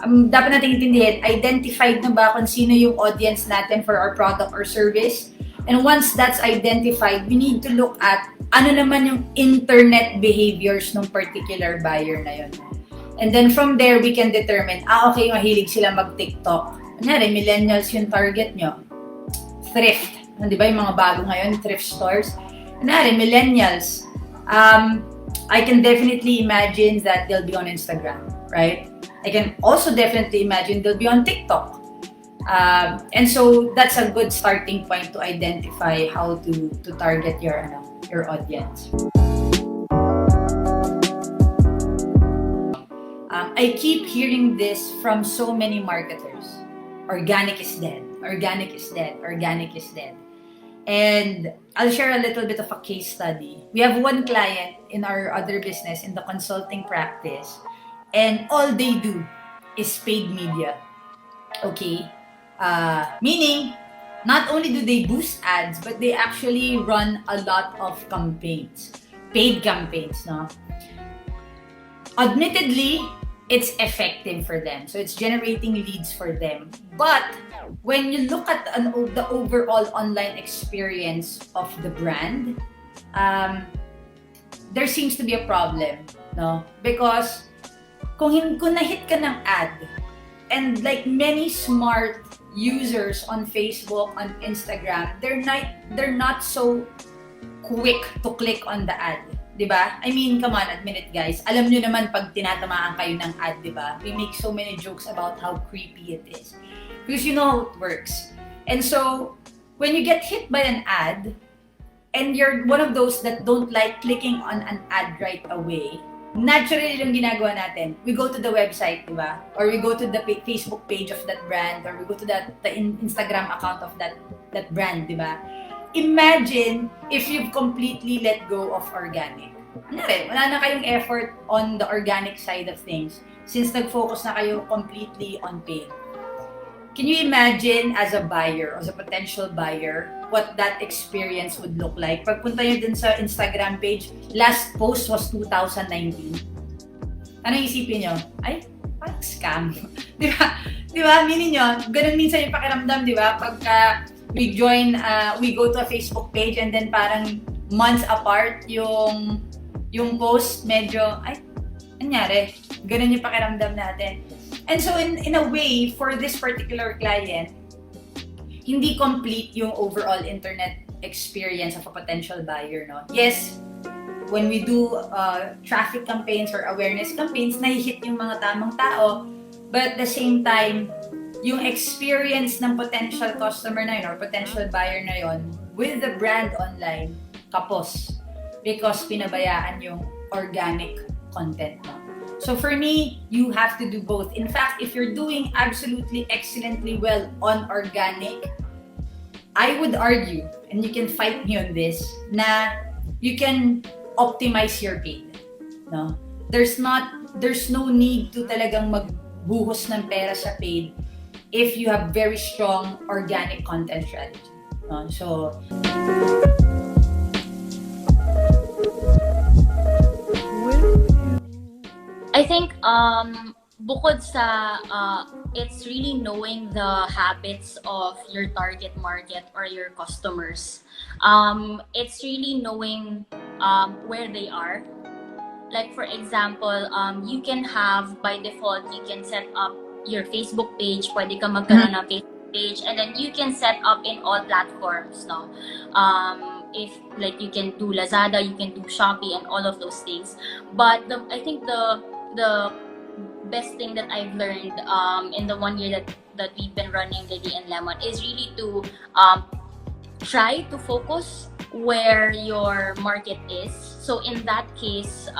dapat natin intindihin, identified na ba kung sino yung audience natin for our product or service? And once that's identified, we need to look at ano naman yung internet behaviors ng particular buyer na yun. And then from there, we can determine, okay, mahilig sila mag-TikTok. Kunyari, millennials yung target nyo. Thrift. Di ba yung mga bago ngayon, thrift stores? Kunyari, millennials. I can definitely imagine that they'll be on Instagram, right? I can also definitely imagine they'll be on TikTok. And so that's a good starting point to identify how to target your audience. I keep hearing this from so many marketers. Organic is dead. Organic is dead. Organic is dead. And I'll share a little bit of a case study. We have one client in our other business in the consulting practice, and all they do is paid media. Okay? Meaning, not only do they boost ads, but they actually run a lot of campaigns. Paid campaigns, no? Admittedly, it's effective for them. So it's generating leads for them. But when you look at the overall online experience of the brand, there seems to be a problem, no? Because kung na-hit ka ng ad, and like many smart users on Facebook, on Instagram, they're not so quick to click on the ad. Diba? I mean, come on, admit it, guys. Alam nyo naman pag tinatamaan kayo ng ad, diba? We make so many jokes about how creepy it is. Because you know how it works. And so, when you get hit by an ad, and you're one of those that don't like clicking on an ad right away, naturally yung ginagawa natin, we go to the website, diba? Or we go to the Facebook page of that brand, or we go to the Instagram account of that brand, diba? Imagine if you've completely let go of organic. Wala na kayong effort on the organic side of things since nag-focus na kayo completely on paid. Can you imagine as a buyer, as a potential buyer, what that experience would look like? Pagpunta nyo dun sa Instagram page, last post was 2019. Ano isipin nyo? Ay, parang scam. Di ba? Di ba? Meaning nyo, ganun minsan yung pakiramdam, di ba? Pagka we go to a Facebook page and then parang months apart yung post, medyo, ay, nangyari. Ganun yung pakiramdam natin. And so in a way, for this particular client, hindi complete yung overall internet experience of a potential buyer, no? Yes, when we do traffic campaigns or awareness campaigns, nahihit yung mga tamang tao, but at the same time, yung experience ng potential customer na yun or potential buyer na yun with the brand online, kapos. Because pinabayaan yung organic content mo. So for me, you have to do both. In fact, if you're doing absolutely excellently well on organic, I would argue, and you can fight me on this, na you can optimize your paid. No? There's no need to talagang magbuhos ng pera sa paid if you have very strong organic content strategy. So, I think bukod sa it's really knowing the habits of your target market or your customers. It's really knowing where they are. Like for example, you can have by default, you can set up your Facebook page, pwede ka magkaroon ng Facebook page, and then you can set up in all platforms, no? If like you can do Lazada, you can do Shopee, and all of those things. But I think the best thing that I've learned in the 1 year that we've been running Lily and Lemon is really to try to focus where your market is. So in that case,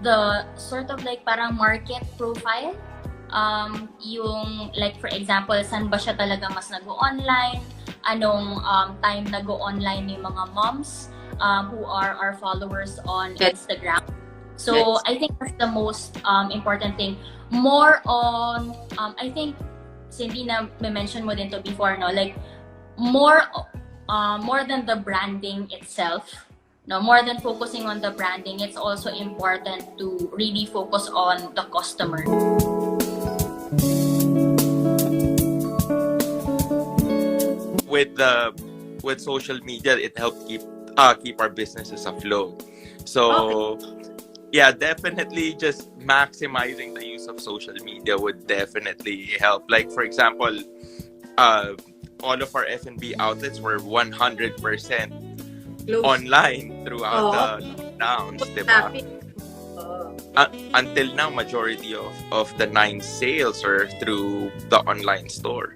the sort of like parang market profile, yung like for example, saan ba siya talaga mas nag-online, anong time nag-online yung mga moms who are our followers on Instagram. So yes. I think that's the most important thing. More on, I think Cindy na mention mo din to before, no? Like more than the branding itself. No, more than focusing on the branding, it's also important to really focus on the customer. with social media, it helped keep our businesses afloat. So yeah, definitely just maximizing the use of social media would definitely help. Like for example, uh, all of our F&B outlets were 100% Close. online throughout the lockdowns, diba? Happy. Until now, majority of the 9 sales are through the online store.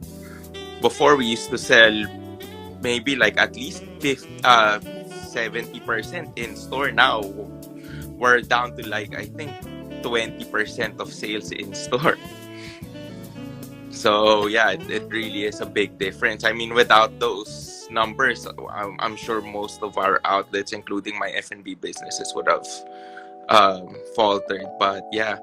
Before, we used to sell maybe like at least 70% in store. Now we're down to like, I think, 20% of sales in store. So yeah, it really is a big difference. I mean, without those numbers, I'm sure most of our outlets, including my F&B businesses, would have faltered. But yeah,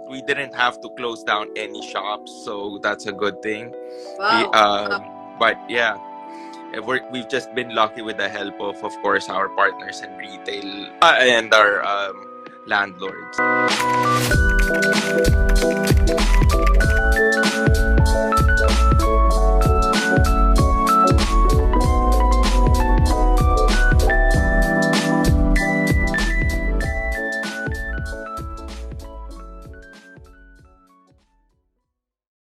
we didn't have to close down any shops, so that's a good thing. Wow. But yeah, we've just been lucky with the help of course, our partners in retail and our landlords.